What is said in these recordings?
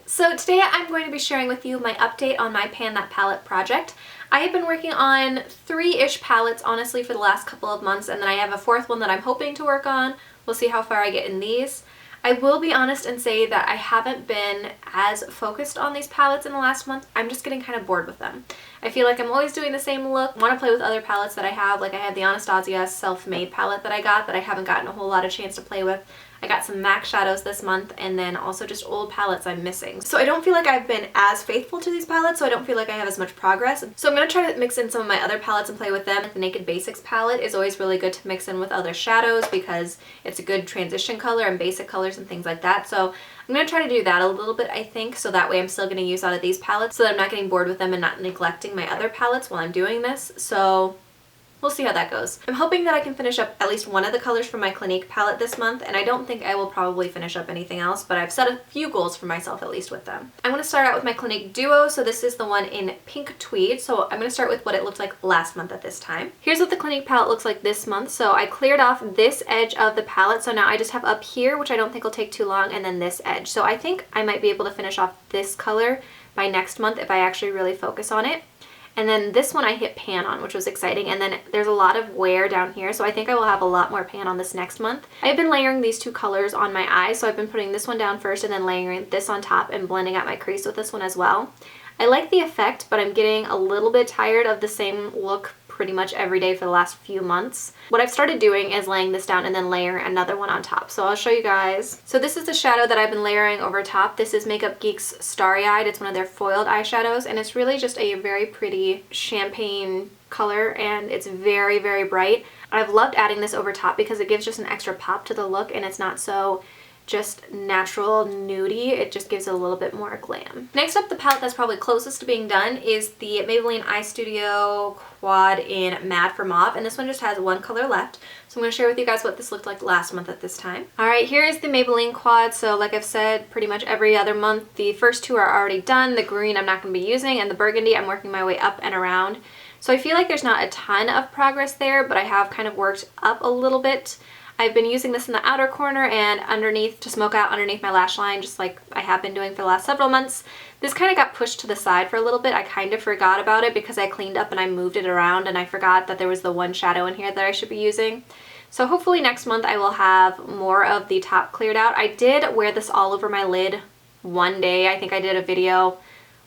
So today I'm going to be sharing with you my update on my Pan That Palette project. I have been working on 3-ish palettes honestly for the last couple of months, and then I have a 4th one that I'm hoping to work on. We'll see how far I get in these. I will be honest and say that I haven't been as focused on these palettes in the last month. I'm just getting kind of bored with them. I feel like I'm always doing the same look. I want to play with other palettes that I have. Like I had the Anastasia self-made palette that I got that I haven't gotten a whole lot of chance to play with. I got some MAC shadows this month, and then also just old palettes I'm missing. So I don't feel like I've been as faithful to these palettes, so I don't feel like I have as much progress. So I'm going to try to mix in some of my other palettes and play with them. The Naked Basics palette is always really good to mix in with other shadows because it's a good transition color and basic colors and things like that. So I'm going to try to do that a little bit, I think, so that way I'm still going to use out of these palettes so that I'm not getting bored with them and not neglecting my other palettes while I'm doing this. So we'll see how that goes. I'm hoping that I can finish up at least one of the colors from my Clinique palette this month, and I don't think I will probably finish up anything else, but I've set a few goals for myself at least with them. I'm going to start out with my Clinique Duo, so this is the one in pink tweed, so I'm going to start with what it looked like last month at this time. Here's what the Clinique palette looks like this month. So I cleared off this edge of the palette, so now I just have up here, which I don't think will take too long, and then this edge. So I think I might be able to finish off this color by next month if I actually really focus on it. And then this one I hit pan on, which was exciting. And then there's a lot of wear down here, so I think I will have a lot more pan on this next month. I've been layering these two colors on my eyes, so I've been putting this one down first and then layering this on top and blending out my crease with this one as well. I like the effect, but I'm getting a little bit tired of the same look pretty much every day for the last few months. What I've started doing is laying this down and then layering another one on top. So I'll show you guys. So this is the shadow that I've been layering over top. This is Makeup Geek's Starry Eyed. It's one of their foiled eyeshadows, and it's really just a very pretty champagne color, and it's very, very bright. I've loved adding this over top because it gives just an extra pop to the look, and it's not so just natural nudie. It just gives it a little bit more glam. Next up, the palette that's probably closest to being done is the Maybelline Eye Studio Quad in Mad for Mauve, and this one just has one color left. So I'm going to share with you guys what this looked like last month at this time. Alright, here is the Maybelline Quad. So like I've said, pretty much every other month. The first two are already done. The green I'm not going to be using, and the burgundy I'm working my way up and around. So I feel like there's not a ton of progress there, but I have kind of worked up a little bit. I've been using this in the outer corner and underneath to smoke out underneath my lash line, just like I have been doing for the last several months. This kind of got pushed to the side for a little bit. I kind of forgot about it because I cleaned up and I moved it around, and I forgot that there was the one shadow in here that I should be using. So hopefully next month I will have more of the top cleared out. I did wear this all over my lid one day. I think I did a video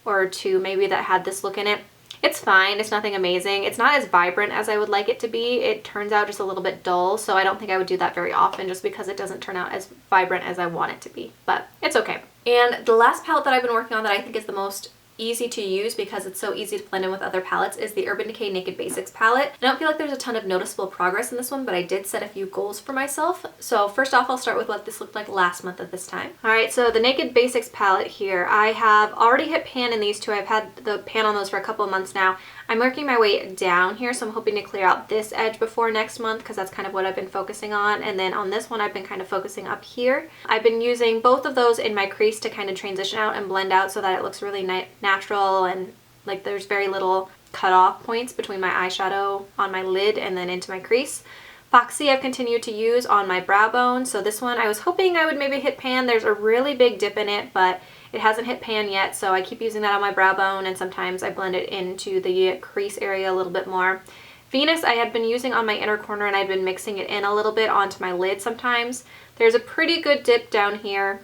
or two maybe that had this look in it. It's fine. It's nothing amazing. It's not as vibrant as I would like it to be. It turns out just a little bit dull, so I don't think I would do that very often just because it doesn't turn out as vibrant as I want it to be, but it's okay. And the last palette that I've been working on that I think is the most easy to use because it's so easy to blend in with other palettes is the Urban Decay Naked Basics palette. I don't feel like there's a ton of noticeable progress in this one, but I did set a few goals for myself. So first off, I'll start with what this looked like last month at this time. Alright, so the Naked Basics palette here, I have already hit pan in these two. I've had the pan on those for a couple of months now. I'm working my way down here, so I'm hoping to clear out this edge before next month because that's kind of what I've been focusing on. And then on this one, I've been kind of focusing up here. I've been using both of those in my crease to kind of transition out and blend out so that it looks really natural and like there's very little cut off points between my eyeshadow on my lid and then into my crease. Foxy I've continued to use on my brow bone. So this one I was hoping I would maybe hit pan. There's a really big dip in it, but it hasn't hit pan yet, so I keep using that on my brow bone, and sometimes I blend it into the crease area a little bit more. Venus I had been using on my inner corner, and I'd been mixing it in a little bit onto my lid sometimes. There's a pretty good dip down here.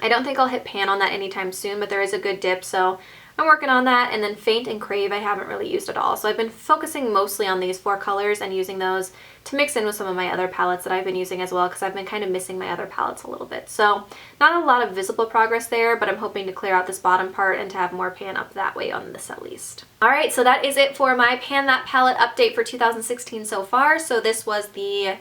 I don't think I'll hit pan on that anytime soon, but there is a good dip, so I'm working on that. And then Faint and Crave I haven't really used at all. So I've been focusing mostly on these 4 colors and using those to mix in with some of my other palettes that I've been using as well because I've been kind of missing my other palettes a little bit. So not a lot of visible progress there, but I'm hoping to clear out this bottom part and to have more pan up that way on this at least. Alright, so that is it for my Pan That Palette update for 2016 so far. So this was the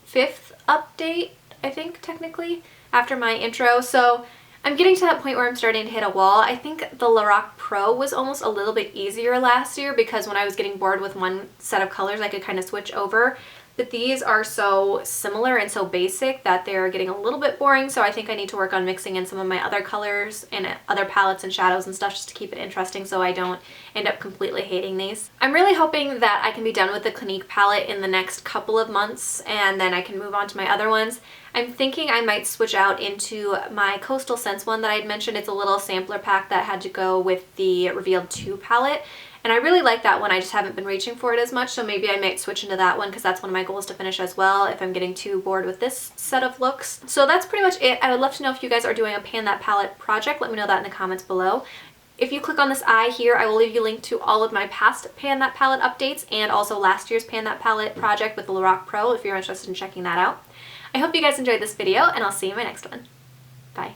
5th update, I think, technically, after my intro. So I'm getting to that point where I'm starting to hit a wall. I think the Lorac Pro was almost a little bit easier last year because when I was getting bored with one set of colors, I could kind of switch over. But these are so similar and so basic that they're getting a little bit boring, so I think I need to work on mixing in some of my other colors and other palettes and shadows and stuff just to keep it interesting so I don't end up completely hating these. I'm really hoping that I can be done with the Clinique palette in the next couple of months and then I can move on to my other ones. I'm thinking I might switch out into my Coastal Scents one that I had mentioned. It's a little sampler pack that had to go with the Revealed 2 palette. And I really like that one, I just haven't been reaching for it as much, so maybe I might switch into that one because that's one of my goals to finish as well if I'm getting too bored with this set of looks. So that's pretty much it. I would love to know if you guys are doing a Pan That Palette project. Let me know that in the comments below. If you click on this eye here, I will leave you a link to all of my past Pan That Palette updates and also last year's Pan That Palette project with the Lorac Pro if you're interested in checking that out. I hope you guys enjoyed this video and I'll see you in my next one. Bye.